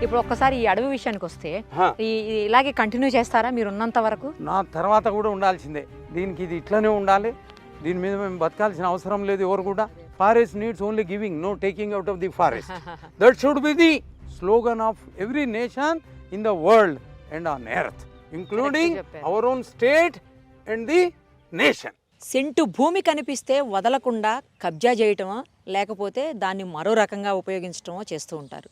ఇప్పుడు ఒక్కసారి ఈ అడవి విషయానికి వస్తే ఇలాగే కంటిన్యూ చేస్తారా మీరు ఉన్నంత వరకు? నా తర్వాత కూడా ఉండాల్సిందే, దీనికి ఇది ఇట్లనే ఉండాలి, దీని మీద మేము బతకాల్సిన అవసరం లేదు ఎవరు కూడా. Forest needs only giving, no taking out of the forest. That should be the slogan of every nation in the world and on earth, including our own state and the nation. Cent భూమి కనిపిస్తే వదలకుండా కబ్జా చేయటమో లేకపోతే దాన్ని మరో రకంగా ఉపయోగించటమో చేస్తూ ఉంటారు.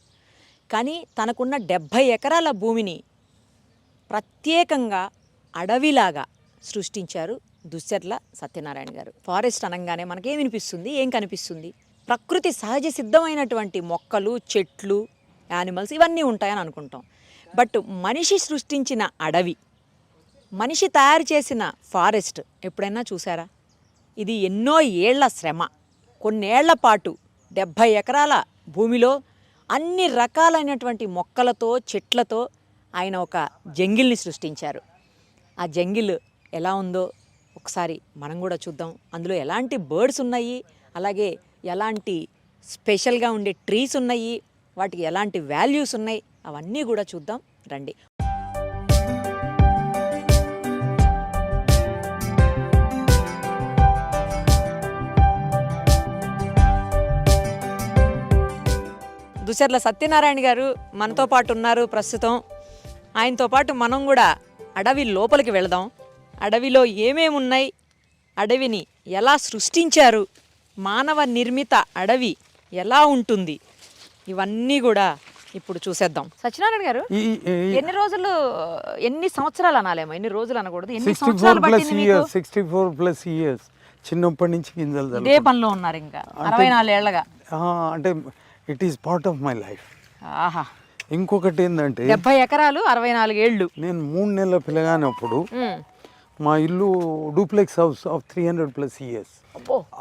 కానీ తనకున్న 70 ఎకరాల భూమిని ప్రత్యేకంగా అడవిలాగా సృష్టించారు దుశ్చర్ల సత్యనారాయణ గారు. ఫారెస్ట్ అనగానే మనకేం వినిపిస్తుంది, ఏం కనిపిస్తుంది? ప్రకృతి సహజ సిద్ధమైనటువంటి మొక్కలు, చెట్లు, యానిమల్స్ ఇవన్నీ ఉంటాయని అనుకుంటాం. బట్ మనిషి సృష్టించిన అడవి, మనిషి తయారు చేసిన ఫారెస్ట్ ఎప్పుడైనా చూసారా? ఇది ఎన్నో ఏళ్ల శ్రమ, కొన్నేళ్ల పాటు 70 ఎకరాల భూమిలో అన్ని రకాలైనటువంటి మొక్కలతో, చెట్లతో ఆయన ఒక జంగిల్ని సృష్టించారు. ఆ జంగిల్ ఎలా ఉందో ఒకసారి మనం కూడా చూద్దాం. అందులో ఎలాంటి బర్డ్స్ ఉన్నాయి, అలాగే ఎలాంటి స్పెషల్గా ఉండే ట్రీస్ ఉన్నాయి, వాటికి ఎలాంటి వాల్యూస్ ఉన్నాయి, అవన్నీ కూడా చూద్దాం రండి. దుశ్చర్ల సత్యనారాయణ గారు మనతో పాటు ఉన్నారు ప్రస్తుతం. ఆయనతో పాటు మనం కూడా అడవి లోపలికి వెళదాం. అడవిలో ఏమేమి ఉన్నాయి, అడవిని ఎలా సృష్టించారు, మానవ నిర్మిత అడవి ఎలా ఉంటుంది, ఇవన్నీ కూడా ఇప్పుడు చూసేద్దాం. సత్యనారాయణ గారు ఎన్ని రోజులు, ఎన్ని సంవత్సరాలు అనాలేమో, ఎన్ని రోజులు అనకూడదు, ఎన్ని సంవత్సరాలు పట్టింది మీకు? 64+ years చిన్నప్పటి నుంచి గింజలు ఇదే పనిలో ఉన్నారు ఇంకా 64 ఏళ్లగా. అంటే it is part of my life. ఆహా. ఇంకొకటి ఏంటంటే 70 ఎకరాలు 64 ఏళ్ళు. నేను 3 నెలల పిల్లగానప్పుడు మా ఇల్లు డూప్లెక్స్ హౌస్ ఆఫ్ 300+ years.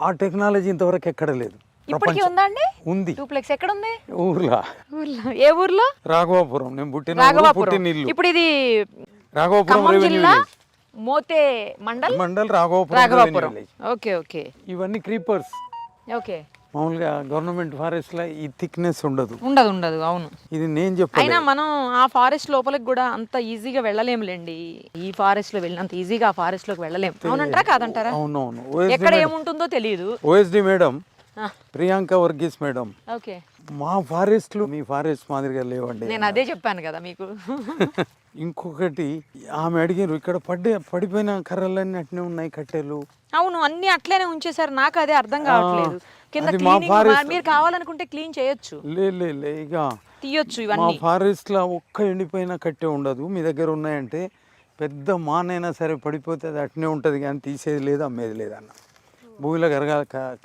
ఆ టెక్నాలజీ ఇంతవరకు ఎక్కడ లేదు. ఇప్పటికీ ఉందా అండి? ఉంది. డూప్లెక్స్ ఎక్కడ ఉంది? ఊర్లో. ఏ ఊర్లో? రాఘవాపురం. నేను పుట్టిన ఇల్లు ఇప్పుడు ఇది రాఘవాపురం జిల్లా, మోతే మండల్ రాఘవాపురం. Okay okay. ఇవన్నీ క్రీపర్స్. ఓకే. మామూలుగా గవర్నమెంట్ ఫారెస్ట్ లో ఈ థిక్నెస్ ఉండదు. అవును. ఇది నేను చెప్పాను. అయినా మనం ఆ ఫారెస్ట్ లోపలికి కూడా అంత ఈజీగా వెళ్ళలేములేండి. ఈ ఫారెస్ట్ లో వెళ్ళినంత ఈజీగా ఆ ఫారెస్ట్ లోకి వెళ్ళలేము. అవునంటారా కాదంటారా? అవునవును. ఎక్కడ ఏముంటుందో తెలియదు. OSD madam, Priyanka Varghese madam, okay, మా ఫారెస్ట్లు మీ ఫారెస్ట్ మాదిరిగా లేవండి. నేను అదే చెప్పాను కదా మీకు. ఇంకొకటి ఆమె అడిగారు, ఇక్కడ పడిపోయిన కర్రలన్నీ అట్నే ఉన్నాయి, కట్టెలు. అవును, అన్ని అట్లనే ఉంచేసారు. నాకు అదే అర్థం కావట్లేదు. కింద మీరు కావాలనుకుంటే క్లీన్ చేయొచ్చు, లే ఇక తీయొచ్చు. మా ఫారెస్ట్ లో ఒక్క ఎండిపోయిన కట్టె ఉండదు. మీ దగ్గర ఉన్నాయంటే పెద్ద మానైనా సరే పడిపోతే అది అట్నే ఉంటది, కానీ తీసేది లేదు, అమ్మేది లేదన్న. భూమిలో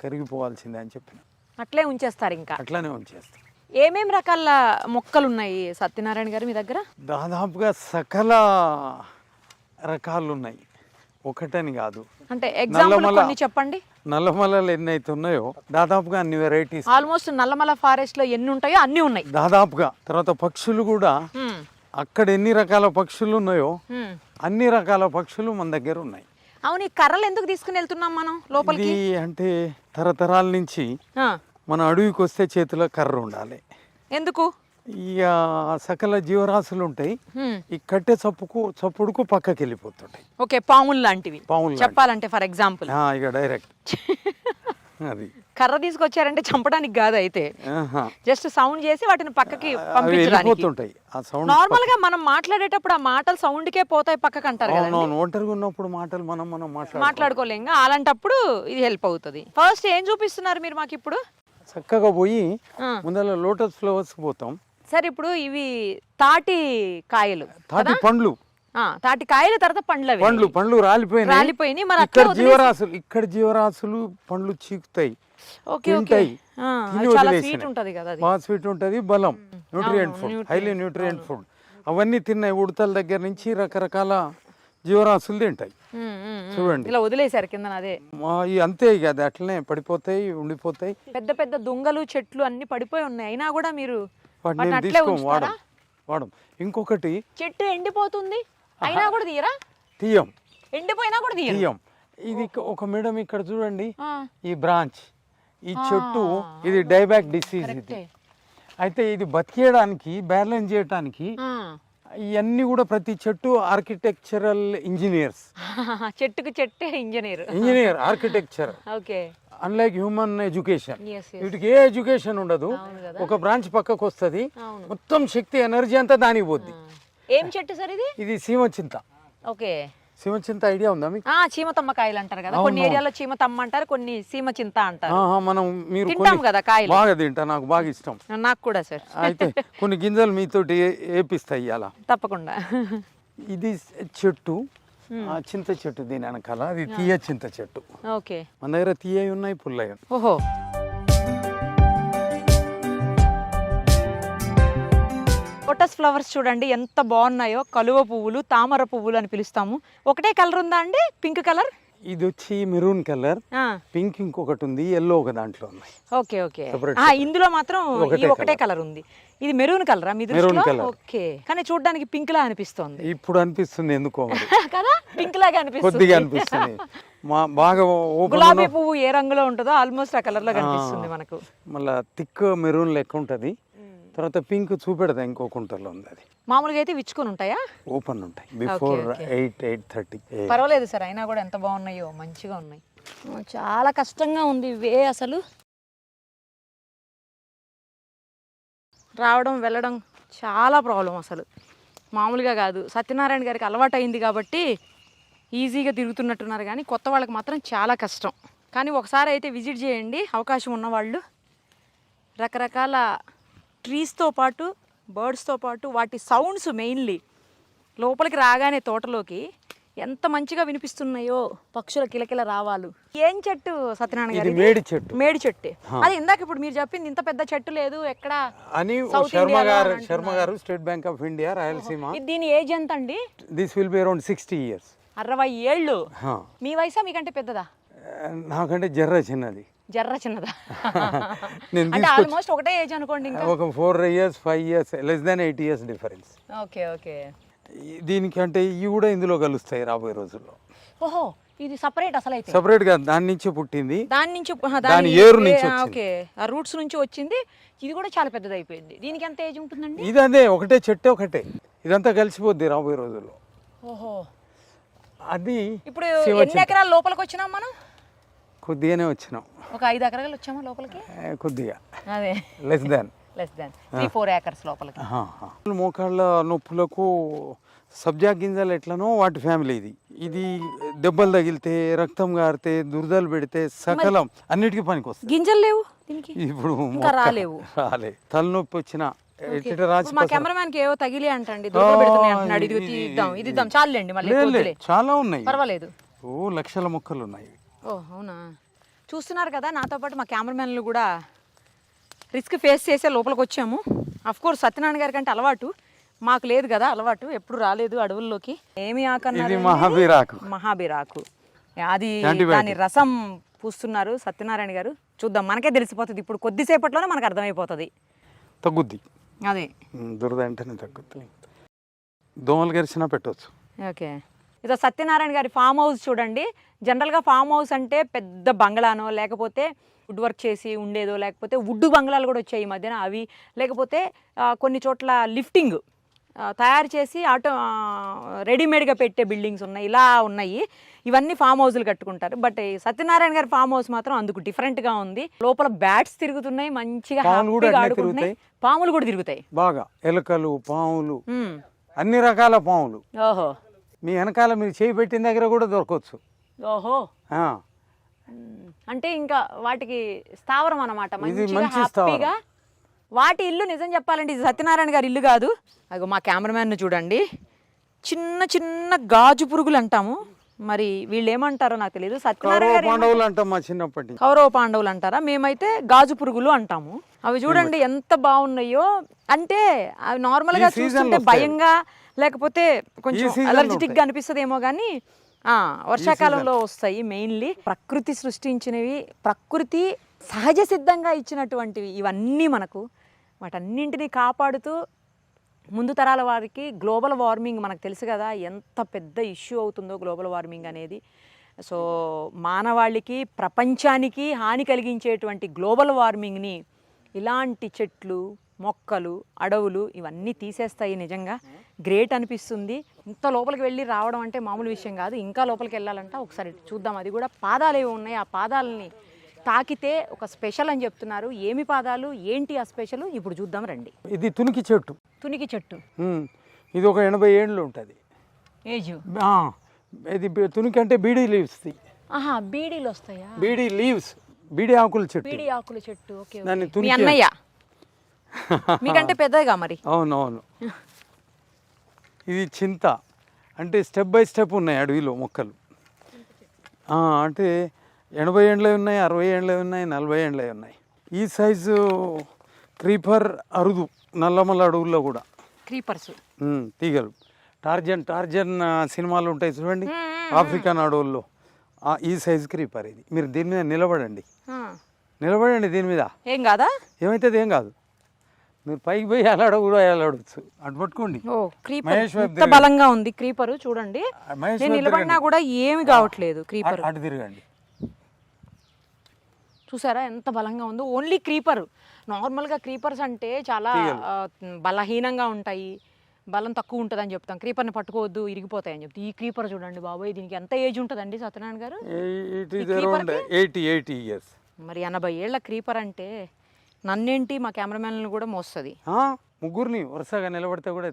కరిగిపోవాల్సిందే అని చెప్పిన. అట్లే ఉంచేస్తారు, ఇంకా అట్లానే ఉంచేస్తారు. ఏమేం రకాల మొక్కలు ఉన్నాయి సత్యనారాయణ గారు మీ దగ్గర? దాదాపుగా సకల రకాలు ఉన్నాయి, ఒకటని కాదు. అంటే ఎగ్జాంపుల్ కొన్ని చెప్పండి. నల్లమలలు ఎన్ని అయితే ఉన్నాయో దాదాపుగా అన్ని వెరైటీస్. ఆల్మోస్ట్ నల్లమల ఫారెస్ట్ లో ఎన్ని ఉంటాయో అన్ని ఉన్నాయి దాదాపుగా. తర్వాత పక్షులు కూడా అక్కడ ఎన్ని రకాల పక్షులు ఉన్నాయో అన్ని రకాల పక్షులు మన దగ్గర ఉన్నాయి. అవును, ఈ కర్రలు ఎందుకు తీసుకుని వెళ్తున్నాం మనం లోపలికి? అంటే తరతరాల నుంచి మన అడవికి వస్తే చేతిలో కర్ర ఉండాలి. ఎందుకు? ఇక సకల జీవరాశులు ఉంటాయి, ఈ కట్టె చప్పుడుకు పక్కకి వెళ్ళిపోతుంటాయి. ఓకే, పాములు లాంటివి చెప్పాలంటే. ఫర్ ఎగ్జాంపుల్ ఇక డైరెక్ట్ అది కర్ర తీసుకొచ్చారంటే చంపడానికి కాదు, అయితే జస్ట్ సౌండ్ చేసి వాటిని పక్కకి పంపించడానికి. నార్మల్ గా మనం మాట్లాడేటప్పుడు ఆ మాటలు సౌండ్ కే పోతాయి పక్కకి అంటారు కదా. ఒంటరిగా ఉన్నప్పుడు మాటలు మనం మాట్లాడుకోలేం, అలాంటప్పుడు ఇది హెల్ప్ అవుతుంది. ఫస్ట్ ఏం చూపిస్తున్నారు మీరు మాకు ఇప్పుడు? చక్కగా పోయి ముందర లోటస్ ఫ్లవర్స్ పోతాం. సరే, ఇప్పుడు ఇవి తాటి కాయలు, తాటి పండ్లు, తాటి కాయల తర్వాత పండ్లు రాలిపోయినాయి. ఇక్కడ జీవరాశులు పండ్లు చీకుతాయి, తింటాయి, బాగా స్వీట్ ఉంటది, బలం, nutrient food, highly nutrient food. అవన్నీ తిన్నాయి. ఉడతల దగ్గర నుంచి రకరకాల జీవరాశులు తింటాయి. చూడండి, ఇలా వదిలేశారు కింద. అదే అంతే, ఇక అది అట్లనే పడిపోతాయి, ఉండిపోతాయి. పెద్ద పెద్ద దుంగలు, చెట్లు అన్ని పడిపోయి ఉన్నాయి, అయినా కూడా మీరు వాటిని తీసుకోం, వాడం. ఇంకొకటి, చెట్టు ఎండిపోతుంది అయినా కూడా తీయరా? తీయం. ఎండిపోయినా కూడా తీయం. ఇది ఒక మేడం ఇక్కడ చూడండి, ఈ బ్రాంచ్, ఈ చెట్టు, ఇది డైబ్యాక్ డిసీజ్. ఇది అయితే ఇది బతికేయడానికి బ్యాలెన్స్ చేయడానికి ఇవన్నీ కూడా ప్రతి చెట్టు ఆర్కిటెక్చరల్ ఇంజనీర్స్. చెట్టుకు చెట్టే engineer architecture. Okay. Unlike human education, వీటికి ఏ ఎడ్యుకేషన్ ఉండదు. ఒక బ్రాంచ్ పక్కకు వస్తుంది, మొత్తం శక్తి ఎనర్జీ అంతా దానికి పోద్ది. ఏం చెట్టు సార్ ఇది? ఇది సీమచింత. ఓకే. సీమచింత ఐడియా ఉందా మీకు? చీమతమ్మ కాయలు అంటారు కదా, కొన్ని ఏరియాలో చీమతమ్మ అంటారు, కొన్ని సీమచింత అంటారు. మనం మీరు తింటాం కదా కాయలు. బాగా తింటా, నాకు బాగా ఇష్టం. నాకు కూడా సార్. అయితే కొన్ని గింజలు మీతోటి ఏపిస్తాయి అలా. తప్పకుండా. ఇది చెట్టు, చింత చెట్టు దీని వెనకాల. అది తీయ చింత చెట్టు. ఓకే. మన దగ్గర తీయ ఉన్నాయి, పుల్లయ్య. ఓహో. లోటస్ ఫ్లవర్స్ చూడండి ఎంత బాగున్నాయో. కలువ పువ్వులు, తామర పువ్వులు అని పిలుస్తాము. ఒకటే కలర్ ఉందా అండి? Pink colour. ఇది వచ్చి మెరూన్ కలర్, పింక్ ఇంకొకటి ఉంది, ఎల్లో ఒక దాంట్లో ఉన్నాయి. Okay okay. ఇందులో మాత్రం ఒకటే కలర్ ఉంది. ఇది మెరూన్ కలరా మీ దృష్టిలో? ఓకే. కానీ చూడడానికి పింక్ లా అనిపిస్తుంది. ఇప్పుడు అనిపిస్తుంది ఎందుకో కదా, పింక్ లాగా అనిపిస్తుంది, కొద్దిగా అనిపిస్తుంది. బాగా గులాబీ పువ్వు ఏ రంగులో ఉంటుందో ఆల్మోస్ట్ ఆ కలర్ లో కనిపిస్తుంది మనకు. మళ్ళా థిక్ మెరూన్ లెక్క ఉంటది. తర్వాత పింక్ చూపెడతా ఇంకో కుంటలో ఉంది. అది మామూలుగా అయితే విచ్చుకొని ఉంటాయా? ఓపెన్ ఉంటాయి. బిఫోర్ 8:30. పర్వాలేదు సార్, అయినా కూడా ఎంత బాగున్నాయో, మంచిగా ఉన్నాయి. చాలా కష్టంగా ఉంది ఇవే అసలు. రావడం వెళ్ళడం చాలా ప్రాబ్లం అసలు, మామూలుగా కాదు. సత్యనారాయణ గారికి అలవాటు అయింది కాబట్టి ఈజీగా తిరుగుతున్నట్టున్నారు, కానీ కొత్త వాళ్ళకి మాత్రం చాలా కష్టం. కానీ ఒకసారి అయితే విజిట్ చేయండి అవకాశం ఉన్నవాళ్ళు. రకరకాల ట్రీస్తో పాటు, బర్డ్స్తో పాటు వాటి సౌండ్స్ మెయిన్లీ లోపలికి రాగానే తోటలోకి ఎంత మంచిగా వినిపిస్తున్నాయో పక్షుల కిలకిల రావాలు. ఏం చెట్టు సత్యనారాయణ గారు? మేడి చెట్టు. మేడి చెట్టు. అది ఇందాక ఇప్పుడు మీరు చెప్పింది ఇంత పెద్ద చెట్టు లేదు ఎక్కడ అని శర్మ గారు state bank of India Rayalaseema. దీని ఏజ్ ఎంత అండి? This will be around 60 years. 60 ఏళ్ళు. మీ వయసా మీకంటే పెద్దదా? నాకంటే చిన్నది. జర్ర చిన్నదా? అంటే ఆల్మోస్ట్ ఒకటే ఏజ్ అనుకోండి. ఇంకా ఒక 4 years 5 years less than 8 years difference. Okay okay. దీనికి అంటే ఇవి కూడా ఇందులో కలుస్తాయి రాబోయే రోజుల్లో. ఓహో, ఇది సెపరేట్ అసలు అయితే? సెపరేట్ గా దాని నుంచి పుట్టింది, దాని ఏరు నుంచి. ఓకే, ఆ రూట్స్ నుంచి వచ్చింది. ఇది కూడా చాలా పెద్దది అయిపోయింది. దీనికి ఎంత ఏజ్ ఉంటుందండి? ఇది అదే ఒకటే చెట్టు, ఒకటే. ఇదంతా కలిసిపోద్ది రాబోయే రోజుల్లో. ఓహో. అది ఇప్పుడు ఎన్ని ఎకరాల లోపలికి వచ్చినాం మనం? కొద్దిగానే వచ్చినాం. ఒక 5 ఎకరాలు వచ్చామా లోపలికి? కొద్దిగా, అదే లెస్ దాన్ 3-4 acres లోపలికి. మోకాళ్ళ నొప్పులకు సబ్జా గింజలు ఎట్లనో వాటి ఫ్యామిలీ ఇది. ఇది దెబ్బలు తగిలితే, రక్తం గారితే, దురదలు పెడితే సకలం అన్నిటికీ పనికి వస్తుంది. గింజలు లేవు దీనికి ఇప్పుడు, రాలే. తలనొప్పి వచ్చిన మా కెమెరామ్యాన్ కి ఏవో తగిలి అంటండి, అంటున్నాడు. ఇది ఇద్దాం చాలండి, మళ్ళీ చాలా ఉన్నాయి, పర్వాలేదు. లక్షల మొక్కలు ఉన్నాయి. ఓ అవునా. చూస్తున్నారు కదా, నాతో పాటు మా కెమెరామ్యాన్లు కూడా రిస్క్ ఫేస్ చేసే లోపలికి వచ్చాము. అఫ్కోర్స్ సత్యనారాయణ గారి కంటే అలవాటు, మాకు లేదు కదా అలవాటు, ఎప్పుడు రాలేదు అడవుల్లోకి. ఏమి ఆకన్నారు? మహాబీరాకు. అది దాని రసం పూస్తున్నారు సత్యనారాయణ గారు. చూద్దాం, మనకే తెలిసిపోతుంది ఇప్పుడు, కొద్దిసేపట్లోనే మనకు అర్థమైపోతుంది. తగ్గుద్ది అదే, దురద వెంటనే తగ్గుద్ది. దోమలు గరిచినా పెట్టవచ్చు. ఓకే. ఇదో సత్యనారాయణ గారి ఫామ్ హౌస్ చూడండి. జనరల్గా ఫామ్ హౌస్ అంటే పెద్ద బంగ్లానో, లేకపోతే వుడ్ వర్క్ చేసి ఉండేదో, లేకపోతే వుడ్ బంగ్లాలు కూడా వచ్చాయి ఈ మధ్యన, అవి లేకపోతే కొన్ని చోట్ల లిఫ్టింగ్ తయారు చేసి రెడీమేడ్గా పెట్టే బిల్డింగ్స్ ఉన్నాయి, ఇలా ఉన్నాయి. ఇవన్నీ ఫామ్ హౌస్లు కట్టుకుంటారు. బట్ సత్యనారాయణ గారి ఫామ్ హౌస్ మాత్రం అందుకు డిఫరెంట్గా ఉంది. లోపల బ్యాట్స్ తిరుగుతున్నాయి, మంచిగా హ్యాపీగా ఆడుకుంటున్నాయి. పాములు కూడా తిరుగుతాయి బాగా, ఎలుకలు, పాములు, అన్ని రకాల పాములు. ఓహో. మీ వెనకాల మీరు చేయి పెట్టిన దగ్గర కూడా దొరకవచ్చు. ఓహో. అంటే ఇంకా వాటికి స్థావరం అన్నమాట, మంచిగా హ్యాపీగా. వాటి ఇల్లు నిజం చెప్పాలంటే ఇది సత్యనారాయణ గారి ఇల్లు కాదు. అగో మా కెమెరామ్యాన్ చూడండి, చిన్న చిన్న గాజు పురుగులు అంటాము, మరి వీళ్ళు ఏమంటారో నాకు తెలియదు. సత్యనారాయణ పాండవులు అంటాం మా చిన్నప్పటి. కౌరవ పాండవులు అంటారా? మేమైతే గాజు పురుగులు అంటాము. అవి చూడండి ఎంత బాగున్నాయో. అంటే అవి నార్మల్ గా చూస్తుంటే భయంగా, లేకపోతే కొంచెం అలర్జెటిక్ గా అనిపిస్తుందేమో కానీ వర్షాకాలంలో వస్తాయి. మెయిన్లీ ప్రకృతి సృష్టించినవి, ప్రకృతి సహజ సిద్ధంగా ఇచ్చినటువంటివి ఇవన్నీ మనకు. వాటన్నింటినీ కాపాడుతూ ముందు తరాల వారికి గ్లోబల్ వార్మింగ్ మనకు తెలుసు కదా, ఎంత పెద్ద ఇష్యూ అవుతుందో గ్లోబల్ వార్మింగ్ అనేది. సో మానవాళికి, ప్రపంచానికి హాని కలిగించేటువంటి గ్లోబల్ వార్మింగ్ని ఇలాంటి చెట్లు, మొక్కలు అడవులు ఇవన్నీ తీసేస్తాయి. నిజంగా గ్రేట్ అనిపిస్తుంది. ఇంత లోపలికి వెళ్ళి రావడం అంటే మామూలు విషయం కాదు. ఇంకా లోపలికి వెళ్ళాలంట, ఒకసారి చూద్దాం. అది కూడా పాదాలు ఏవి ఉన్నాయి, ఆ పాదాలని తాకితే ఒక స్పెషల్ అని చెప్తున్నారు. ఏమి పాదాలు, ఏంటి ఆ స్పెషల్, ఇప్పుడు చూద్దాం రండి. ఇది తునికి చెట్టు. తునికి చెట్టు ఇది ఒక 80 ఏళ్ళు ఉంటుంది ఏజ్. ఇది తునికి అంటే బీడీ లీవ్స్. ఆహా, బీడీలు వస్తాయా? బీడీ లీవ్స్, బీడీ ఆకుల చెట్టు. బీడీ ఆకుల చెట్టు. ఓకే. దాన్ని మీ తునికి అన్నయ్య మీకంటే పెద్దగా మరి. అవునవును. ఇది చింత. అంటే స్టెప్ బై స్టెప్ ఉన్నాయి అడవిలో మొక్కలు. అంటే 80 ఏండ్లే ఉన్నాయి, 60 ఏండ్లే ఉన్నాయి, 40 ఏండ్లే ఉన్నాయి. ఈ సైజు క్రీపర్ అరుదు నల్లమల్ల అడవుల్లో కూడా. క్రీపర్స్ తీగలు. టార్జన్ సినిమాలు ఉంటాయి చూడండి, ఆఫ్రికన్ అడవుల్లో. ఈ సైజు క్రీపర్ ఇది. మీరు దీని మీద నిలబడండి, దీని మీద. ఏం కాదా? ఏమైతుంది? ఏం కాదు. మీరు పైకి పోయి ఎలాడ కూడా ఎలాడవచ్చు. అటు పట్టుకోండి. ఎంత బలంగా ఉంది క్రీపర్ చూడండి. నేను నిలబడినా కూడా ఏమి కావట్లేదు. క్రీపర్ అటు తిరగండి. చూసారా ఎంత బలంగా ఉందో. Only creeper. నార్మల్గా క్రీపర్స్ అంటే చాలా బలహీనంగా ఉంటాయి, బలం తక్కువ ఉంటుంది అని చెప్తాం. క్రీపర్ని పట్టుకోవద్దు, ఇరిగిపోతాయి అని చెప్తాం. ఈ క్రీపర్ చూడండి బాబోయ్, దీనికి ఎంత ఏజ్ ఉంటుందండి సత్యనారాయణ గారు? 80 years. మరి 80 ఏళ్ల క్రీపర్ అంటే నన్నేంటి మా కెమెరామెన్లను కూడా మోస్తుంది. ముగ్గురిని వరుసగా నిలబడితే కూడా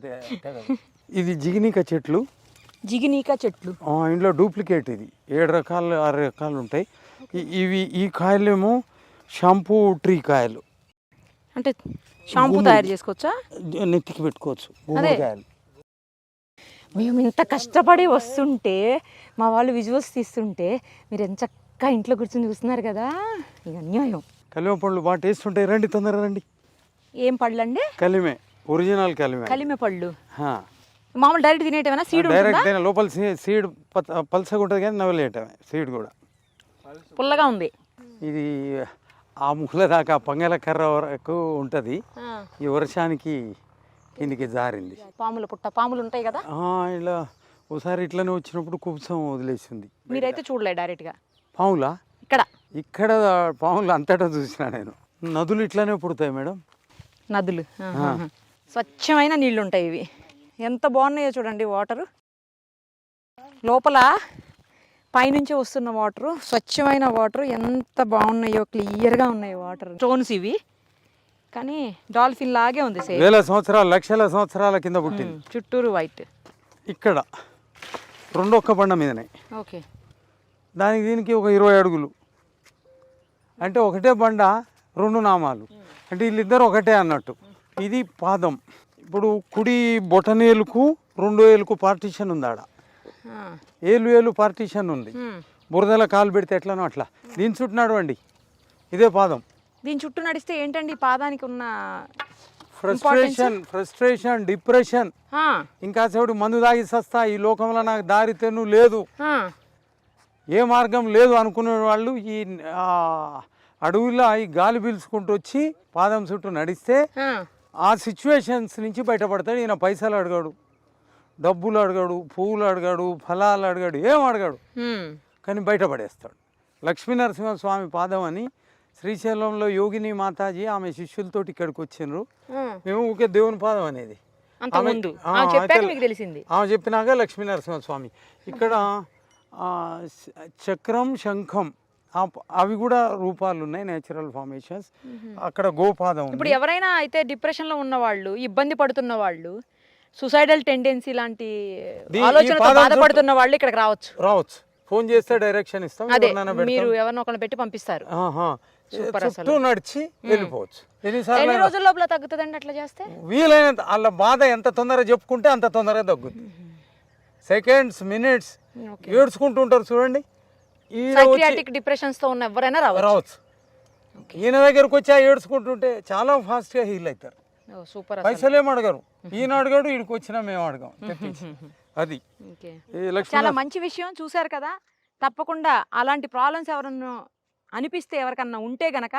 ఇది జిగినీక చెట్లు. జిగినీక చెట్లు ఇంట్లో డూప్లికేట్. ఇది 7 రకాలు 6 రకాలు ఉంటాయి. ఈ కాయలేమో షాంపూ ట్రీ కాయలు. అంటే షాంపూ తయారు చేసుకోవచ్చా? నెత్తికి పెట్టుకోవచ్చు. కాయలు. మేము ఇంత కష్టపడి వస్తుంటే, మా వాళ్ళు విజువల్స్ తీస్తుంటే, మీరు ఎంత చక్కగా ఇంట్లో కూర్చొని చూస్తున్నారు కదా. ఇక అన్యాయం. కలిమ పండ్లు బాగా టేస్ట్ ఉంటాయి. రండి, తొందరగా రండి. ఏం పళ్ళు అండి? కలిమే, ఒరిజినల్ కలిమే. కలిమె పళ్ళు మామూలు డైరెక్ట్ తినేటమేనా? సీడ్ డైరెక్ట్ లోపల సీడ్ పల్సగా ఉంటుంది కానీ నవలేయటమే. సీడ్ కూడా పుల్లగా ఉంది. ఇది ఆ ముఖల దాకా పంగల కర్ర వరకు ఉంటుంది. ఈ వర్షానికి కిందికి జారింది. పాములు ఉంటాయి కదా ఇలా. ఒకసారి ఇట్లనే వచ్చినప్పుడు కుబ్సం వదిలేసింది. మీరైతే చూడలే డైరెక్ట్ గా పాములా? ఇక్కడ పాములు అంతటా చూసినా నేను. నదులు ఇట్లానే పుడతాయి మేడం. నదులు స్వచ్ఛమైన నీళ్లు ఉంటాయి ఇవి. ఎంత బాగున్నాయో చూడండి. వాటరు లోపల పైనుంచి వస్తున్న వాటరు, స్వచ్ఛమైన వాటరు ఎంత బాగున్నాయో, క్లియర్గా ఉన్నాయి వాటర్. స్టోన్స్ ఇవి, కానీ డాల్ఫిన్ లాగే ఉంది. వేల సంవత్సరాలు, లక్షల సంవత్సరాల కింద పుట్టింది. చుట్టూరు వైట్. ఇక్కడ 2 బండ మీదనే. ఓకే. దీనికి ఒక 20 అడుగులు. అంటే ఒకటే బండ 2 నామాలు. అంటే వీళ్ళిద్దరు ఒకటే అన్నట్టు. ఇది పాదం. ఇప్పుడు కుడి బొటనేలుకు 2 ఏలుకు పార్టీషన్ ఉంది. ఆడ ఏలు పార్టీషన్ ఉంది. బురదల కాలు పెడితే ఎట్లనో అట్లా. దీని చుట్టూ నడవండి. ఇదే పాదం. దీని చుట్టూ నడిస్తే ఏంటండి పాదానికి ఉన్న ఫ్రస్ట్రేషన్, డిప్రెషన్, ఇంకా సేపు మందు తాగి సస్తా, ఈ లోకంలో నాకు దారి తెన్ను లేదు, ఏ మార్గం లేదు అనుకునే వాళ్ళు ఈ అడవుల్లో ఈ గాలి పీల్చుకుంటూ వచ్చి పాదం చుట్టూ నడిస్తే ఆ సిచ్యువేషన్స్ నుంచి బయటపడతాడు. ఈయన పైసలు అడగాడు, డబ్బులు అడగాడు, పువ్వులు అడగాడు, ఫలాలు అడగాడు, ఏం అడగాడు, కానీ బయటపడేస్తాడు. లక్ష్మీనరసింహస్వామి పాదం అని శ్రీశైలంలో యోగిని మాతాజీ ఆమె శిష్యులతోటి ఇక్కడికి వచ్చిండ్రు. మేము ఊకే దేవుని పాదం అనేది ఆమె చెప్పినాక లక్ష్మీనరసింహస్వామి. ఇక్కడ చక్రం, శంఖం అవి కూడా రూపాలు ఉన్నాయి, నేచురల్ ఫార్మేషన్స్. అక్కడ గోపాదం. ఇప్పుడు ఎవరైనా అయితే డిప్రెషన్ లో ఉన్న వాళ్ళు, ఇబ్బంది పడుతున్న వాళ్ళు, సూసైడల్ టెండెన్సీ లాంటి ఆలోచనతో బాధపడుతున్న వాళ్ళు ఇక్కడికి రావచ్చు. ఫోన్ చేస్తే డైరెక్షన్ ఇస్తాం. మీరు ఎవరినో ఒకరిని పెట్టి పంపిస్తారు. చుట్టూ నడిచి వెళ్ళిపోవచ్చు. ఎన్ని రోజుల లోపల తగ్గుతుందండి అట్లా చేస్తే? వీలైనంత. వాళ్ళ బాధ ఎంత తొందరగా చెప్పుకుంటే అంత తొందరగా తగ్గుతుంది. సెకండ్స్, మినిట్స్ ఏడ్చుకుంటూ ఉంటారు చూడండి. సైకియాట్రిక్ డిప్రెషన్స్ తో ఉన్న ఎవరైనా రావచ్చు. ఈయన దగ్గరకు వచ్చి ఏడ్చుకుంటుంటే చాలా ఫాస్ట్ గా హీల్ అవుతారు. సూపర్. పైసలు ఏం అడగరు. ఈయన అడగాడు, ఈడికి వచ్చినా మేము అడగాం. అది చాలా మంచి విషయం. చూశారు కదా. తప్పకుండా అలాంటి ప్రాబ్లమ్స్ ఎవరన్నా అనిపిస్తే, ఎవరికన్నా ఉంటే గనక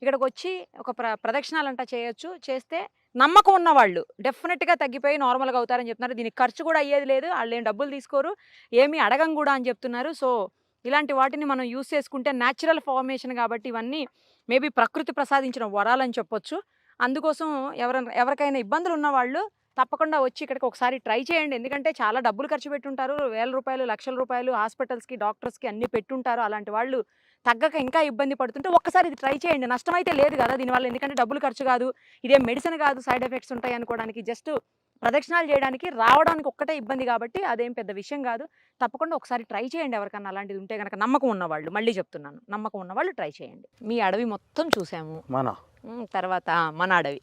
ఇక్కడికి వచ్చి ఒక ప్రదక్షిణాలంటా చేయొచ్చు. చేస్తే నమ్మకం ఉన్న వాళ్ళు డెఫినెట్గా తగ్గిపోయి నార్మల్గా అవుతారని చెప్తున్నారు. దీనికి ఖర్చు కూడా అయ్యేది లేదు, వాళ్ళు ఏం డబ్బులు తీసుకోరు, ఏమీ అడగం కూడా అని చెప్తున్నారు. సో ఇలాంటి వాటిని మనం యూస్ చేసుకుంటే న్యాచురల్ ఫార్మేషన్ కాబట్టి ఇవన్నీ మేబీ ప్రకృతి ప్రసాదించిన వరాలని చెప్పొచ్చు. అందుకోసం ఎవరికైనా ఇబ్బందులు ఉన్న వాళ్ళు తప్పకుండా వచ్చి ఇక్కడికి ఒకసారి ట్రై చేయండి. ఎందుకంటే చాలా డబ్బులు ఖర్చు పెట్టుంటారు, వేల రూపాయలు, లక్షల రూపాయలు హాస్పిటల్స్కి, డాక్టర్స్కి అన్నీ పెట్టుంటారు. అలాంటి వాళ్ళు తగ్గక ఇంకా ఇబ్బంది పడుతుంటే ఒక్కసారి ఇది ట్రై చేయండి. నష్టం అయితే లేదు కదా దీనివల్ల, ఎందుకంటే డబ్బులు ఖర్చు కాదు, ఇదేం మెడిసిన్ కాదు, సైడ్ ఎఫెక్ట్స్ ఉంటాయి అనుకోవడానికి, జస్ట్ ప్రదక్షిణాలు చేయడానికి రావడానికి ఒక్కటే ఇబ్బంది కాబట్టి అదేం పెద్ద విషయం కాదు. తప్పకుండా ఒకసారి ట్రై చేయండి. ఎవరికన్నా అలాంటిది ఉంటే కనుక నమ్మకం ఉన్నవాళ్ళు, మళ్ళీ చెప్తున్నాను, నమ్మకం ఉన్నవాళ్ళు ట్రై చేయండి. మీ అడవి మొత్తం చూసాము, తర్వాత మన అడవి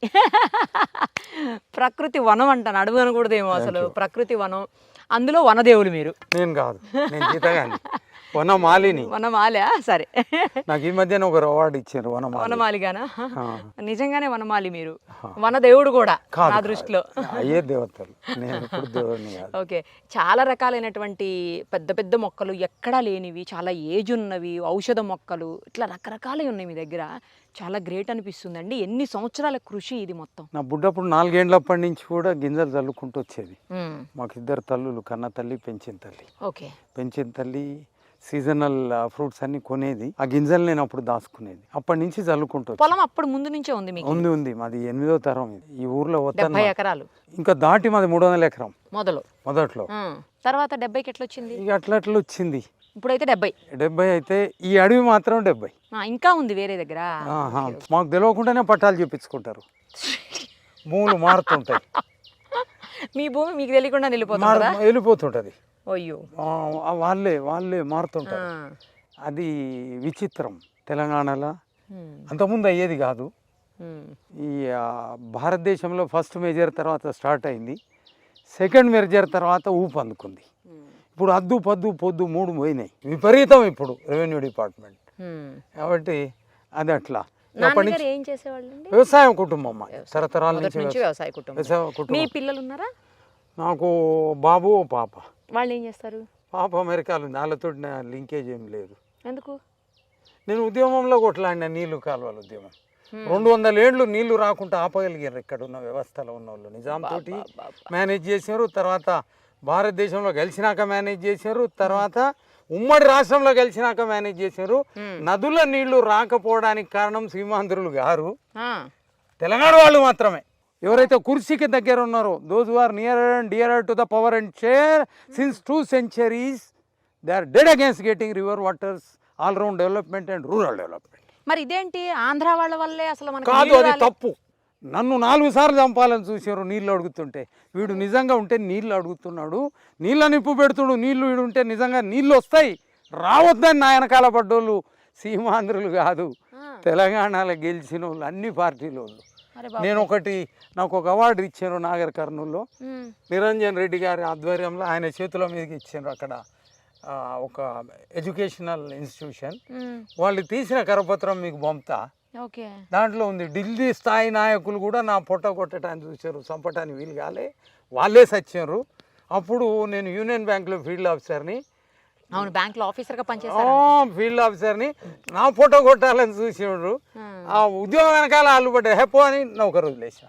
ప్రకృతి వనం అంటాను, అడవి అనకూడదేమో అసలు, ప్రకృతి వనం. అందులో వనదేవులు మీరు. నేను కాదు, నేను గీతగాని వనమాలిని. వనమాలా? సరే, నాకు ఈ మధ్యన ఒక అవార్డు ఇచ్చారు వనమాలిగానా? నిజంగానే వనమాలి మీరు, వనదేవుడు కూడా నా దృష్టిలో. అయ్యే దేవతలు, నేను ఎప్పుడు దేవుడిని కాదు. ఓకే, చాలా రకాలైనటువంటి పెద్ద పెద్ద మొక్కలు, ఎక్కడా లేనివి, చాలా ఏజ్ ఉన్నవి, ఔషధ మొక్కలు, ఇట్లా రకరకాలవి ఉన్నాయి మీ దగ్గర. చాలా గ్రేట్ అనిపిస్తుందండి. ఎన్ని సంవత్సరాల కృషి ఇది మొత్తం. నా బుడ్డప్పుడు 4 ఏళ్ళప్పటి నుంచి కూడా గింజలు చల్లుకుంటూ వచ్చేది. మాకు 2 తల్లులు, కన్న తల్లి, పెంచిన తల్లి. ఓకే, పెంచిన తల్లి సీజనల్ ఫ్రూట్స్ అన్ని కొనేది, ఆ గింజలు నేను అప్పుడు దాచుకునేది. అప్పటి నుంచి చల్లుకుంటూ. పొలం అప్పుడు ముందు నుంచే ఉంది మీకు? ఉంది. మాది 8వ తరం ఇది. ఈ ఊర్లో 70 ఎకరాలు ఇంకా దాటి మాది 300 ఎకరం మొదట్లో. తర్వాత 70కి ఎట్లా వచ్చింది? ఇక అట్లా వచ్చింది. ఇప్పుడైతే 70 అయితే ఈ అడవి మాత్రం 70. ఇంకా ఉంది వేరే దగ్గర. మాకు తెలియకుండానే పట్టాలు చూపించుకుంటారు, భూములు మారుతుంటాయి. మీ భూమి మీకు తెలియకుండా వెళ్ళిపోతుంటది. అయ్యో, వాళ్ళే మారుతుంటారు. అది విచిత్రం. తెలంగాణలో అంతకుముందు అయ్యేది కాదు. ఈ భారతదేశంలో ఫస్ట్ మేజర్ తర్వాత స్టార్ట్ అయింది, సెకండ్ మేజర్ తర్వాత ఊపు అందుకుంది. ఇప్పుడు అద్దు పద్దు పొద్దు 3 పోయినాయి, విపరీతం ఇప్పుడు రెవెన్యూ డిపార్ట్మెంట్. కాబట్టి అది అట్లా. ఏం చేసేవాళ్ళు? వ్యవసాయం కుటుంబం, తరతరాల నుంచి వ్యవసాయ కుటుంబం. మీ పిల్లలు ఉన్నారా? నాకు బాబు, పాప. వాళ్ళు ఏం చేస్తారు? పాప అమెరికాలో ఉంది, వాళ్ళతో లింకేజ్ ఏం లేదు. ఎందుకు? నేను ఉద్యమంలో కొట్లాడిన, నీళ్లు కాలువల ఉద్యమం. 200 ఏళ్ళు నీళ్లు రాకుండా ఆపగలిగారు ఇక్కడ ఉన్న వ్యవస్థలో ఉన్న వాళ్ళు. నిజాం తోటి మేనేజ్ చేశారు, తర్వాత భారతదేశంలో గెలిచినాక మేనేజ్ చేశారు, తర్వాత ఉమ్మడి రాష్ట్రంలో గెలిచినాక మేనేజ్ చేశారు. నదుల నీళ్లు రాకపోవడానికి కారణం సీమాంధ్రులు గారు, తెలంగాణ వాళ్ళు మాత్రమే. ఎవరైతే కుర్చీకి దగ్గర ఉన్నారో, those who are near and dear to the power and chair since 2 centuries, they are dead against getting river waters, all round development and rural development. మరి ఇదేంటి ఆంధ్ర వాళ్ళ వల్లే అసలు మనకు కాదు, అది తప్పు. నన్ను 4 సార్లు చంపాలని చూసారు నీళ్ళు అడుగుతుంటే. వీడు నిజంగా ఉంటే నీళ్ళు అడుగుతున్నాడు, నీళ్ళ నిప్పు పెడుతుడు, నీళ్ళు వీడు ఉంటే నిజంగా నీళ్ళు వస్తాయి. రావద్దని నా వెనకాల పడ్డోళ్ళు సీమాంధ్రులు కాదు, తెలంగాణలో గెలిచిన వాళ్ళు, అన్ని పార్టీల వాళ్ళు. నాకు ఒక అవార్డు ఇచ్చారు నాగర్ కర్నూల్లో, నిరంజన్ రెడ్డి గారి ఆధ్వర్యంలో. ఆయన చేతుల మీదకి ఇచ్చారు. అక్కడ ఒక ఎడ్యుకేషనల్ ఇన్స్టిట్యూషన్, వాళ్ళు తీసిన కరపత్రం మీకు పంపుతా. దాంట్లో ఉంది, ఢిల్లీ స్థాయి నాయకులు కూడా నా పొట్ట కొట్టడానికి చూశారు, చంపటానికి వీలు కాలే, వాళ్ళే సచ్చారు. అప్పుడు నేను యూనియన్ బ్యాంక్లో ఫీల్డ్ ఆఫీసర్ని, ఫీల్డ్ ఆఫీసర్ని, నా ఫోటో కొట్టాలని చూసేవాడు. ఆ ఉద్యోగం వెనకాల వాళ్ళు పడ్డ హెపో అని నౌకరు వదిలేసా.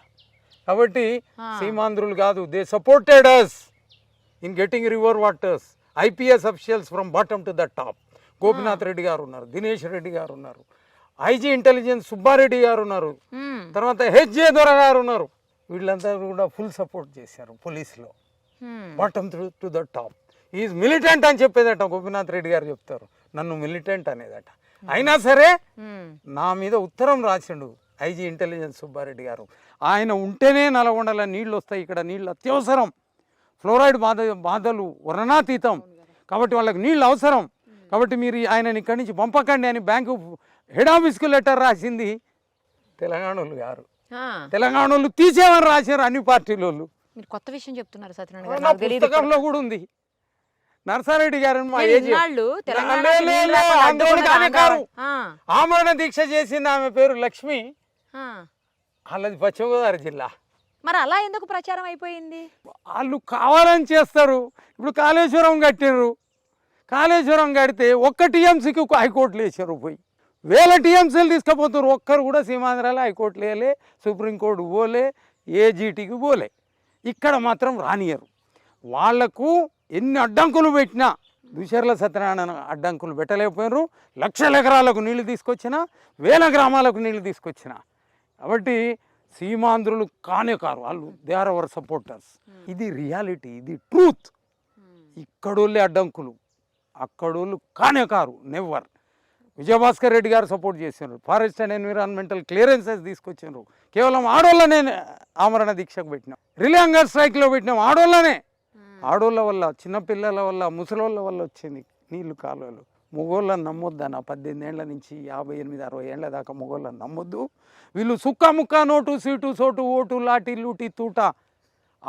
కాబట్టి సీమాంధ్రులు కాదు, they supported us in getting river waters. IPS officials from bottom to the top. Gopinath Reddy గారు ఉన్నారు, దినేష్ రెడ్డి గారు ఉన్నారు, ఐజీ ఇంటెలిజెన్స్ సుబ్బారెడ్డి గారు ఉన్నారు, తర్వాత హెచ్జే దొర గారు ఉన్నారు. వీళ్ళంతా కూడా ఫుల్ సపోర్ట్ చేశారు పోలీసులో, bottom to the top. Is militant అని చెప్పేదట గోపినాథ్ రెడ్డి గారు చెప్తారు, నన్ను మిలిటెంట్ అనేదట. అయినా సరే నా మీద ఉత్తరం రాసిండు ఐజీ ఇంటెలిజెన్స్ సుబ్బారెడ్డి గారు. ఆయన ఉంటేనే నల్గొండలో నీళ్ళు వస్తాయి, ఇక్కడ నీళ్ళు అత్యవసరం, ఫ్లోరైడ్ బాధలు వర్ణనాతీతం, కాబట్టి వాళ్ళకి నీళ్ళు అవసరం, కాబట్టి మీరు ఆయనని ఇక్కడి నుంచి పంపకండి అని బ్యాంకు హెడ్ ఆఫీస్కి లెటర్ రాసింది తెలంగాణ వాళ్ళు గారు. తెలంగాణ వాళ్ళు తీసేమని రాశారు అన్ని పార్టీల వాళ్ళు. మీరు కొత్త విషయం చెప్తున్నారు సత్యనారాయణ గారు, పుస్తకంలో కూడా ఉంది. నర్సారెడ్డి గారు ఆమరణ దీక్ష చేసింది, ఆమె పేరు లక్ష్మి, వాళ్ళది పశ్చిమ గోదావరి జిల్లా. మరి అలా ఎందుకు ప్రచారం అయిపోయింది? వాళ్ళు కావాలని చేస్తారు. ఇప్పుడు కాళేశ్వరం కట్టినారు, కాళేశ్వరం కడితే 1 TMCకి హైకోర్టులు వేసారు, పోయి 1000 TMCలు తీసుకుపోతారు. ఒక్కరు కూడా సీమాంధ్రాలో హైకోర్టులు వేయలే, సుప్రీంకోర్టు పోలే, ఏజీటీకి పోలే. ఇక్కడ మాత్రం రానియరు. వాళ్లకు ఎన్ని అడ్డంకులు పెట్టినా, దుషర్ల సత్యనారాయణ అడ్డంకులు పెట్టలేకపోయినారు. లక్షల ఎకరాలకు నీళ్లు తీసుకొచ్చినా, 1000 గ్రామాలకు నీళ్లు తీసుకొచ్చినా. కాబట్టి సీమాంధ్రులు కానే కారు, వాళ్ళు దే ఆర్ అవర్ సపోర్టర్స్. ఇది రియాలిటీ, ఇది ట్రూత్. ఇక్కడోళ్ళే అడ్డంకులు, అక్కడోళ్ళు కానే కారు, నెవర్. విజయభాస్కర్ రెడ్డి గారు సపోర్ట్ చేసినారు, ఫారెస్ట్ అండ్ ఎన్విరాన్మెంటల్ క్లియరెన్సెస్ తీసుకొచ్చినారు. కేవలం ఆడోళ్ళనే ఆమరణ దీక్షకు పెట్టినాం, రిలే హంగర్ స్ట్రైక్లో పెట్టినాం. ఆడోళ్ళ వల్ల, చిన్నపిల్లల వల్ల, ముసలోళ్ళ వల్ల వచ్చింది నీళ్లు కాలువలు. మొగోళ్ళని నమ్మొద్దన్న 18 ఏళ్ల నుంచి 58, 60 ఏళ్ల దాకా మొగోళ్ళని నమ్మొద్దు. వీళ్ళు సుక్క ముక్క నోటు సీటు సోటు ఓటు లాటి లూటి తూట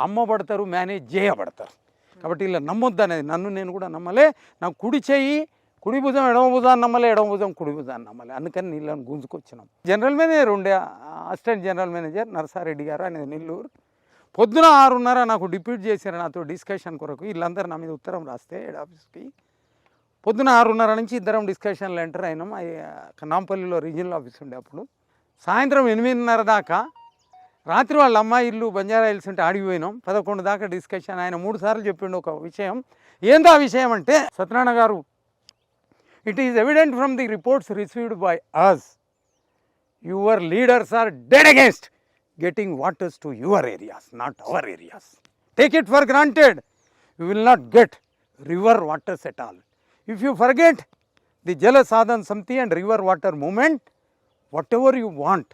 అమ్మబడతారు, మేనేజ్ చేయబడతారు. కాబట్టి వీళ్ళు నమ్మొద్దు అనేది. నన్ను నేను కూడా నమ్మలే. నాకు కుడి చెయ్యి కుడి భుజం ఎడమ భుజాన్ని నమ్మలే, ఎడమ భుజం కుడి భుజాన్ని నమ్మలే. అందుకని నీళ్ళని గుంజుకొచ్చినాం. జనరల్ మేనేజర్ ఉండే, అసిస్టెంట్ జనరల్ మేనేజర్ నరసారెడ్డి గారు అనేది నెల్లూరు. పొద్దున 6:30 నాకు డిప్యూట్ చేశారు నాతో డిస్కషన్ కొరకు. వీళ్ళందరూ నా మీద ఉత్తరం రాస్తే హెడ్ ఆఫీస్కి పొద్దున 6:30 నుంచి ఇద్దరం డిస్కషన్లో ఎంటర్ అయినాం. నాంపల్లిలో రీజనల్ ఆఫీస్ ఉండే అప్పుడు. సాయంత్రం 8:30 దాకా, రాత్రి వాళ్ళ అమ్మాయి ఇల్లు బంజారా హిల్స్ ఉంటే ఆడిపోయినాం. 11 దాకా డిస్కషన్. ఆయన 3 సార్లు చెప్పిండు ఒక విషయం. ఏందో ఆ విషయం అంటే, Satyanarayana garu, it is evident from the reports received by us, your leaders are dead against getting waters to your areas, not our areas. Take it for granted, you will not get river waters at all. If you forget the Jala Sadhan Samiti and river water movement, whatever you want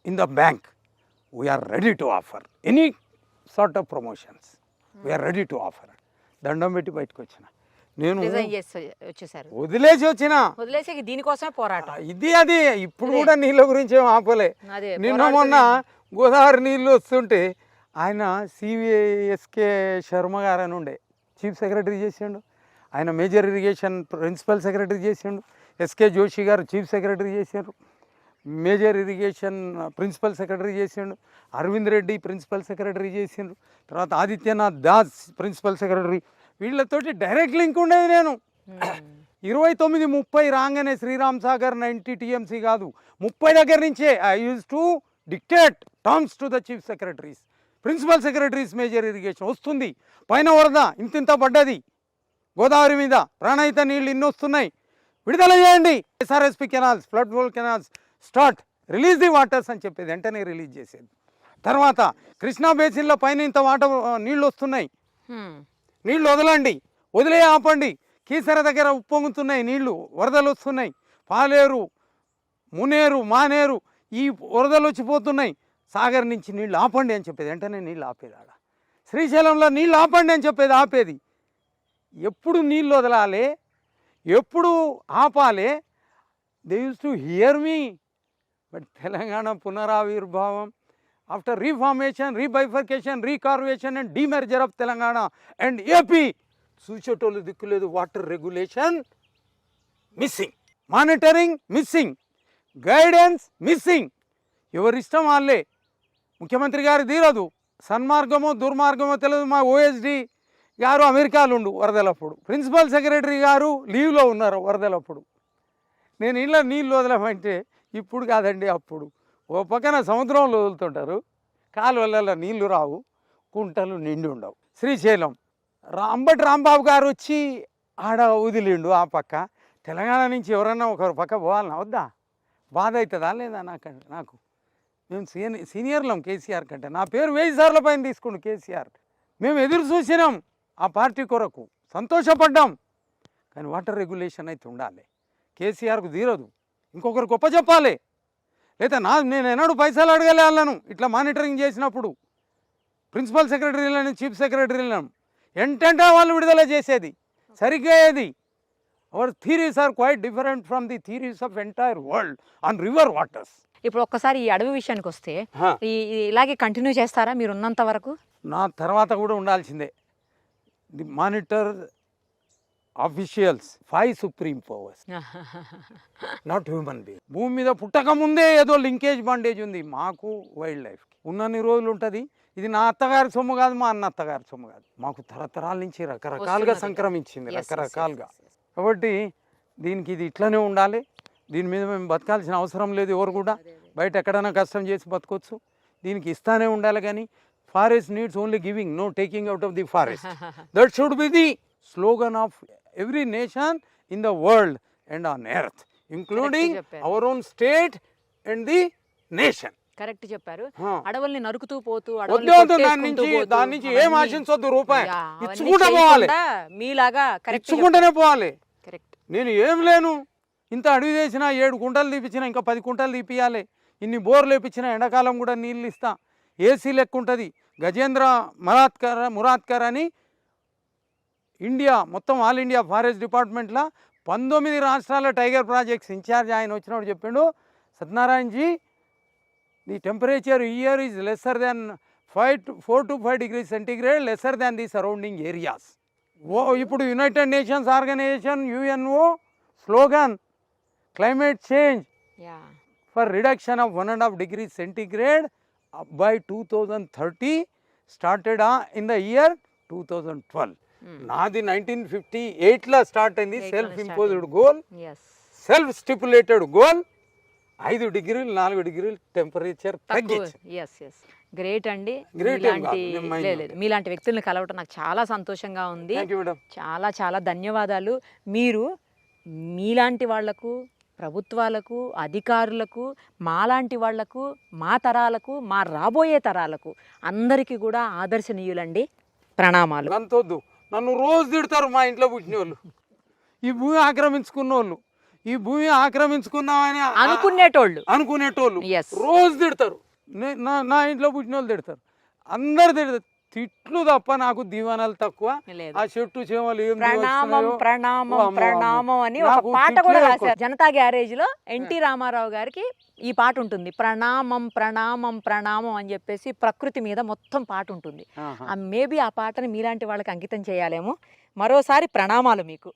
in the bank, we are ready to offer. Any sort of promotions, we are ready to offer. దండం పెట్టి బయటకు వచ్చిన నేను, వచ్చేసారు, వదిలేసి దీనికోసమే పోరాటం. ఇది అది. ఇప్పుడు కూడా నీళ్ళ గురించి ఏం ఆపలే. నిన్న మొన్న గోదావరి నీళ్ళు వస్తుంటే ఆయన సివిఎస్కే శర్మ గారు అని ఉండే చీఫ్ సెక్రటరీ చేసిండు, ఆయన మేజర్ ఇరిగేషన్ ప్రిన్సిపల్ సెక్రటరీ చేసిండు. S K Joshi garu chief secretary చేసిండ్రు, మేజర్ ఇరిగేషన్ ప్రిన్సిపల్ సెక్రటరీ చేసిండు. అరవింద్ రెడ్డి ప్రిన్సిపల్ సెక్రటరీ చేసిండ్రు. తర్వాత ఆదిత్యనాథ్ దాస్ ప్రిన్సిపల్ సెక్రటరీ. వీళ్ళతోటి డైరెక్ట్ లింక్ ఉండేది. నేను 29-30 రాగానే శ్రీరామ్ సాగర్ 90 TMC కాదు, 30 దగ్గర నుంచే I use to dictate terms to the chief secretaries, principal secretaries. Major irrigation వస్తుంది, పైన వరద ఇంతింత పడ్డది, గోదావరి మీద ప్రాణహిత నీళ్ళు ఇన్ని వస్తున్నాయి, విడుదల చేయండి. SRSP canals, flood flow canals start, release the waters అని చెప్పేది, వెంటనే రిలీజ్ చేసేది. తర్వాత కృష్ణా బేసిన్లో పైన ఇంత వాటర్ నీళ్ళు వస్తున్నాయి, నీళ్ళు వదలండి, వదిలే ఆపండి. కీసర దగ్గర ఉప్పొంగుతున్నాయి నీళ్లు, వరదలు వస్తున్నాయి. పాలేరు, మునేరు, మానేరు ఈ వరదలు వచ్చిపోతున్నాయి, సాగర్ నుంచి నీళ్ళు ఆపండి అని చెప్పేది, వెంటనే నీళ్ళు ఆపేది. ఆడ శ్రీశైలంలో నీళ్ళు ఆపండి అని చెప్పేది, ఆపేది. ఎప్పుడు నీళ్ళు వదలాలి, ఎప్పుడు ఆపాలి, they use to hear me. But Telangana పునరావిర్భావం, after reformation, rebifurcation, recarvation and demerger of Telangana and AP, చూసేటోళ్ళు దిక్కులేదు. Water regulation missing, monitoring missing, guidance missing. ఎవరిష్టం వాళ్ళే. ముఖ్యమంత్రి గారు తీరదు, సన్మార్గమో దుర్మార్గమో తెలియదు. మా OSD గారు అమెరికాలో ఉండు వరదలప్పుడు, ప్రిన్సిపల్ సెక్రటరీ గారు లీవ్లో ఉన్నారు వరదలప్పుడు. నేను ఇళ్ళ నీళ్ళు వదలమంటే ఇప్పుడు కాదండి అప్పుడు. ఓ పక్కన సముద్రంలో వదులుతుంటారు, కాలువలలో నీళ్లు రావు, కుంటలు నిండి ఉండవు. శ్రీశైలం అంబటి రాంబాబు గారు వచ్చి ఆడ వదిలిండు. ఆ పక్క తెలంగాణ నుంచి ఎవరన్నా ఒకరు పక్క పోవాలన్నా వద్దా? బాధ అవుతుందా లేదా? నాకు మేము సీనియర్లం కేసీఆర్ కంటే. నా పేరు 1000 సార్ల పైన తీసుకుండు కేసీఆర్. మేము ఎదురు చూసినాం ఆ పార్టీ కొరకు, సంతోషపడ్డాం. కానీ వాటర్ రెగ్యులేషన్ అయితే ఉండాలి. కేసీఆర్కు తీరదు, ఇంకొకరు గొప్ప చెప్పాలి. లేదా నేను ఎన్నడూ పైసలు అడగలే వాళ్ళను. ఇట్లా మానిటరింగ్ చేసినప్పుడు ప్రిన్సిపల్ సెక్రటరీలను, చీఫ్ సెక్రటరీలను ఎంటంటే వాళ్ళు విడుదల చేసేది సరిగ్గా ఏది. Our theories are quite different from the theories of entire world on river waters. ఇప్పుడు ఒక్కసారి ఈ అడవి విషయానికి వస్తే, ఇలాగే కంటిన్యూ చేస్తారా మీరు ఉన్నంత వరకు? నా తర్వాత కూడా ఉండాల్సిందే. The monitor officials 5 supreme powers, not human being. భూమి మీద పుట్టక ముందే ఏదో లింకేజ్ బాండేజ్ ఉంది మాకు వైల్డ్ లైఫ్కి. ఉన్నన్ని రోజులు ఉంటుంది. ఇది నా అత్తగారి సొమ్ము కాదు, మా అన్న అత్తగారి సొమ్ము కాదు, మాకు తరతరాల నుంచి రకరకాలుగా సంక్రమించింది, రకరకాలుగా. కాబట్టి దీనికి ఇది ఇట్లనే ఉండాలి. దీని మీద మేము బతకాల్సిన అవసరం లేదు. ఎవరు కూడా బయట ఎక్కడైనా కష్టం చేసి బతకొచ్చు. దీనికి ఇస్తానే ఉండాలి. కానీ forest needs only giving, no taking out of the forest. That should be the slogan of every nation in the world and on earth, including our own state and the nation. Correct చెప్పారు. ఆ. అడవుల్ని నరుకుతూ పోతూ వద్దు వద్దు, దాని నుంచి ఏం ఆశించొద్దు, రూపాయి ఇచ్చుకుంటా పోవాలి, మీలాగా కరెక్ట్ ఇచ్చుకుంటూనే పోవాలి. కరెక్ట్. నేను ఏం లేను, ఇంత అడవి చేసినా 7 కుంటలు తీపిచ్చినా ఇంకా 10 కుంటలు తీపియాలి, ఇన్ని బోర్లు వేపించినా ఎండాకాలం కూడా నీళ్ళు ఇస్తా, ఏసీ లెక్క ఉంటుంది. గజేంద్ర మురాద్కర్ అని ఇండియా మొత్తం ఆల్ ఇండియా ఫారెస్ట్ డిపార్ట్మెంట్లో 19 రాష్ట్రాల టైగర్ ప్రాజెక్ట్స్ ఇన్ఛార్జ్ ఆయన వచ్చినప్పుడు చెప్పిండు, Satyanarayanaji the temperature year is lesser than 4 to 5 degrees centigrade, lesser than the surrounding areas. ఇప్పుడు United Nations Organization UNO slogan climate change for reduction of 1.5 degrees centigrade by 2030 started in the year 2012. నాది 1958లో start అయింది. Self imposed goal, self stipulated goal 5 degrees 4 degrees temperature తగ్గించి. Great అండి. Great ఏం కాదు, లేదు, మీలాంటి వ్యక్తుల్ని కలవటం నాకు చాలా సంతోషంగా ఉంది. Thank you madam. చాలా చాలా ధన్యవాదాలు. మీరు మీలాంటి వాళ్లకు, ప్రభుత్వాలకు, అధికారులకు, మాలాంటి వాళ్లకు, మా తరాలకు, మా రాబోయే తరాలకు అందరికీ కూడా ఆదర్శనీయులండి. ప్రణామాలు. అంతొద్దు, నన్ను రోజు తిడతారు మా ఇంట్లో పుట్టిన వాళ్ళు, ఈ భూమి ఆక్రమించుకున్న వాళ్ళు, ఈ భూమి ఆక్రమించుకున్నామని అనుకునేటోళ్ళు Yes. రోజు తిడతారు. నా ఇంట్లో పుట్టిన వాళ్ళు తిడతారు, అందరు తిడతారు. తిట్లు తప్ప నాకు దీవెనలు తక్కువ. ఆ చెట్టు చేమలు ఏం ప్రణామం ప్రణామం ప్రణామం అని ఒక పాట కూడా రాశారు. జనతా గ్యారేజ్ లో ఎన్టీ రామారావు గారికి ఈ పాట ఉంటుంది. ప్రణామం ప్రణామం ప్రణామం అని చెప్పేసి ప్రకృతి మీద మొత్తం పాట ఉంటుంది. మేబీ ఆ పాటని మీలాంటి వాళ్ళకి అంకితం చేయాలేమో. మరోసారి ప్రణామాలు మీకు.